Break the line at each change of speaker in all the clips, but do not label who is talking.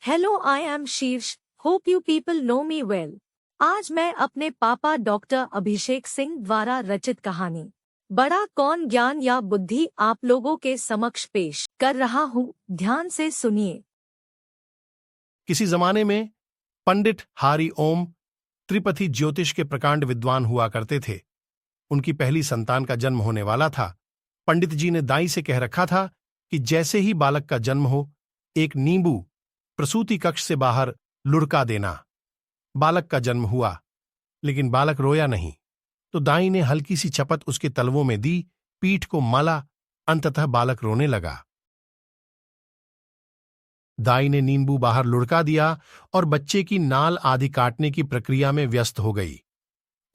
Hello, I am शीर्ष। Hope you people know me well. आज मैं अपने पापा डॉक्टर अभिषेक सिंह द्वारा रचित कहानी बड़ा कौन ज्ञान या बुद्धि आप लोगों के समक्ष पेश कर रहा हूँ। ध्यान से सुनिए।
किसी जमाने में पंडित हरि ओम त्रिपथी ज्योतिष के प्रकांड विद्वान हुआ करते थे। उनकी पहली संतान का जन्म होने वाला था। पंडित जी ने दाई से कह रखा था कि जैसे ही बालक का जन्म हो, एक नींबू प्रसूति कक्ष से बाहर लुढ़का देना। बालक का जन्म हुआ, लेकिन बालक रोया नहीं, तो दाई ने हल्की सी चपत उसके तलवों में दी, पीठ को मला, अंततः बालक रोने लगा। दाई ने नींबू बाहर लुढ़का दिया और बच्चे की नाल आदि काटने की प्रक्रिया में व्यस्त हो गई।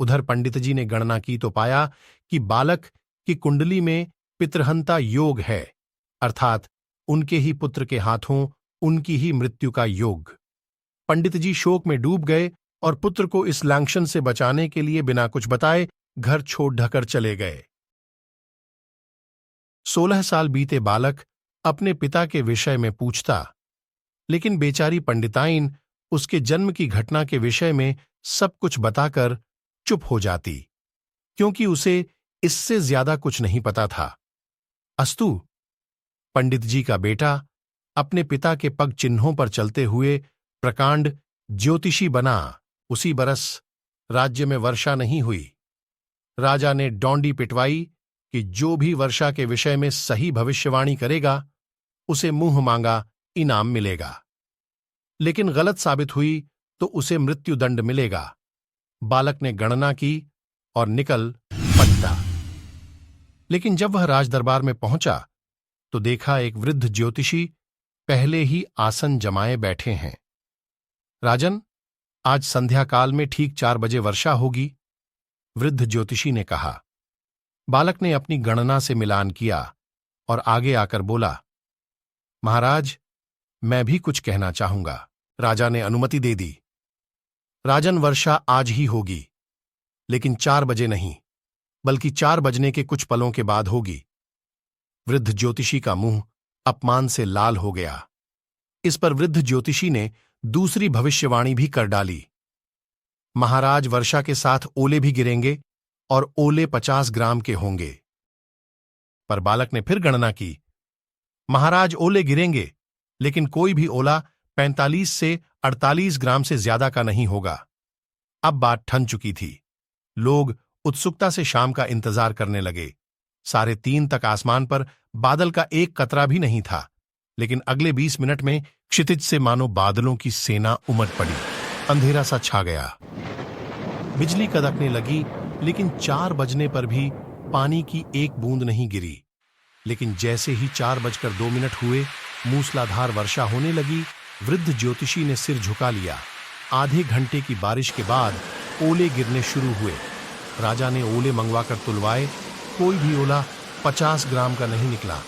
उधर पंडित जी ने गणना की तो पाया कि बालक की कुंडली में पितृहंता योग है, अर्थात उनके ही पुत्र के हाथों उनकी ही मृत्यु का योग। पंडित जी शोक में डूब गए और पुत्र को इस लांछन से बचाने के लिए बिना कुछ बताए घर छोड़ ढकर चले गए। 16 साल बीते बालक अपने पिता के विषय में पूछता, लेकिन बेचारी पंडिताइन उसके जन्म की घटना के विषय में सब कुछ बताकर चुप हो जाती, क्योंकि उसे इससे ज्यादा कुछ नहीं पता था। अस्तु, पंडित जी का बेटा अपने पिता के पग चिन्हों पर चलते हुए प्रकांड ज्योतिषी बना। उसी बरस राज्य में वर्षा नहीं हुई। राजा ने डोंडी पिटवाई कि जो भी वर्षा के विषय में सही भविष्यवाणी करेगा उसे मुंह मांगा इनाम मिलेगा, लेकिन गलत साबित हुई तो उसे मृत्युदंड मिलेगा। बालक ने गणना की और निकल पड़ता। लेकिन जब वह राजदरबार में पहुंचा तो देखा एक वृद्ध ज्योतिषी पहले ही आसन जमाए बैठे हैं। राजन, आज संध्या काल में ठीक 4 बजे वर्षा होगी, वृद्ध ज्योतिषी ने कहा। बालक ने अपनी गणना से मिलान किया और आगे आकर बोला, महाराज, मैं भी कुछ कहना चाहूंगा। राजा ने अनुमति दे दी। राजन, वर्षा आज ही होगी, लेकिन 4 बजे नहीं, बल्कि 4 बजने के कुछ पलों के बाद होगी। वृद्ध ज्योतिषी का मुंह अपमान से लाल हो गया। इस पर वृद्ध ज्योतिषी ने दूसरी भविष्यवाणी भी कर डाली। महाराज, वर्षा के साथ ओले भी गिरेंगे और ओले 50 ग्राम के होंगे। पर बालक ने फिर गणना की। महाराज, ओले गिरेंगे, लेकिन कोई भी ओला 45 से 48 ग्राम से ज्यादा का नहीं होगा। अब बात ठन चुकी थी। लोग उत्सुकता से शाम का इंतजार करने लगे। 3:30 तक आसमान पर बादल का एक कतरा भी नहीं था, लेकिन अगले 20 मिनट में क्षितिज से मानो बादलों की सेना उमड़ पड़ी। अंधेरा सा छा गया। बिजली कड़कने लगी, लेकिन 4 बजने पर भी पानी की एक बूंद नहीं गिरी। लेकिन जैसे ही 4:02 हुए, मूसलाधार वर्षा होने लगी। वृद्ध ज्योतिषी ने सिर झुका लिया। आधे घंटे की बारिश के बाद ओले गिरने शुरू हुए। राजा ने ओले मंगवाकर तुलवाए, कोई भी ओला 50 ग्राम का नहीं निकला।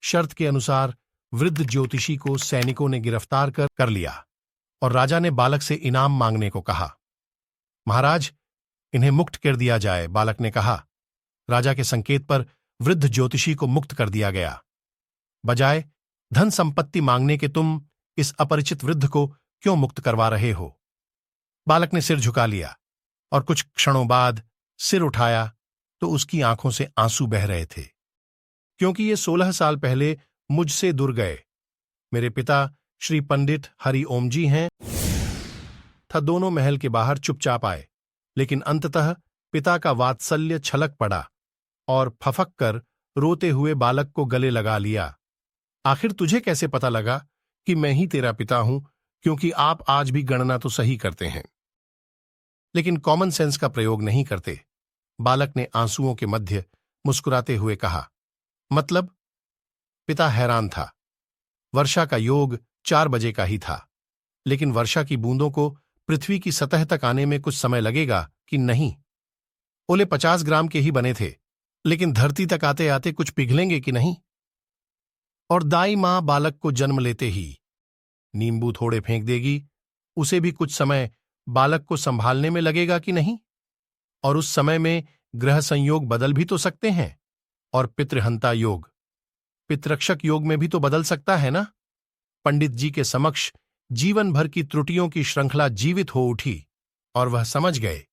शर्त के अनुसार वृद्ध ज्योतिषी को सैनिकों ने गिरफ्तार कर लिया और राजा ने बालक से इनाम मांगने को कहा। महाराज, इन्हें मुक्त कर दिया जाए, बालक ने कहा। राजा के संकेत पर वृद्ध ज्योतिषी को मुक्त कर दिया गया। बजाय धन संपत्ति मांगने के तुम इस अपरिचित वृद्ध को क्यों मुक्त करवा रहे हो? बालक ने सिर झुका लिया और कुछ क्षणों बाद सिर उठाया तो उसकी आंखों से आंसू बह रहे थे, क्योंकि ये 16 साल पहले मुझसे दूर गए। मेरे पिता श्री पंडित हरि ओम जी हैं। था दोनों महल के बाहर चुपचाप आए, लेकिन अंततः पिता का वात्सल्य छलक पड़ा और फफक कर रोते हुए बालक को गले लगा लिया। आखिर तुझे कैसे पता लगा कि मैं ही तेरा पिता हूं, क्योंकि आप आज भी गणना तो सही करते हैं, लेकिन कॉमन सेंस का प्रयोग नहीं करते। बालक ने आंसुओं के मध्य मुस्कुराते हुए कहा। मतलब? पिता हैरान था। वर्षा का योग 4 बजे का ही था, लेकिन वर्षा की बूंदों को पृथ्वी की सतह तक आने में कुछ समय लगेगा कि नहीं? ओले 50 ग्राम के ही बने थे, लेकिन धरती तक आते आते कुछ पिघलेंगे कि नहीं? और दाई मां बालक को जन्म लेते ही नींबू थोड़े फेंक देगी, उसे भी कुछ समय बालक को संभालने में लगेगा कि नहीं? और उस समय में ग्रह संयोग बदल भी तो सकते हैं, और पितृहंता योग पितृरक्षक योग में भी तो बदल सकता है ना? पंडित जी के समक्ष जीवन भर की त्रुटियों की श्रृंखला जीवित हो उठी और वह समझ गए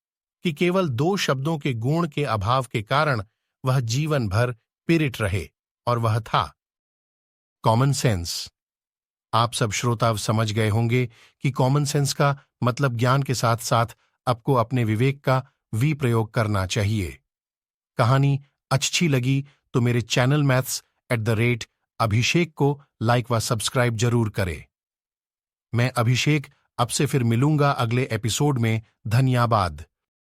कि केवल 2 शब्दों के गुण के अभाव के कारण वह जीवन भर पीड़ित रहे, और वह था कॉमन सेंस। आप सब श्रोता समझ गए होंगे कि कॉमन सेंस का मतलब ज्ञान के साथ साथ आपको अपने विवेक का भी प्रयोग करना चाहिए। कहानी अच्छी लगी तो मेरे चैनल maths@अभिषेक को लाइक व सब्सक्राइब जरूर करें। मैं अभिषेक अब से फिर मिलूंगा अगले एपिसोड में। धन्यवाद।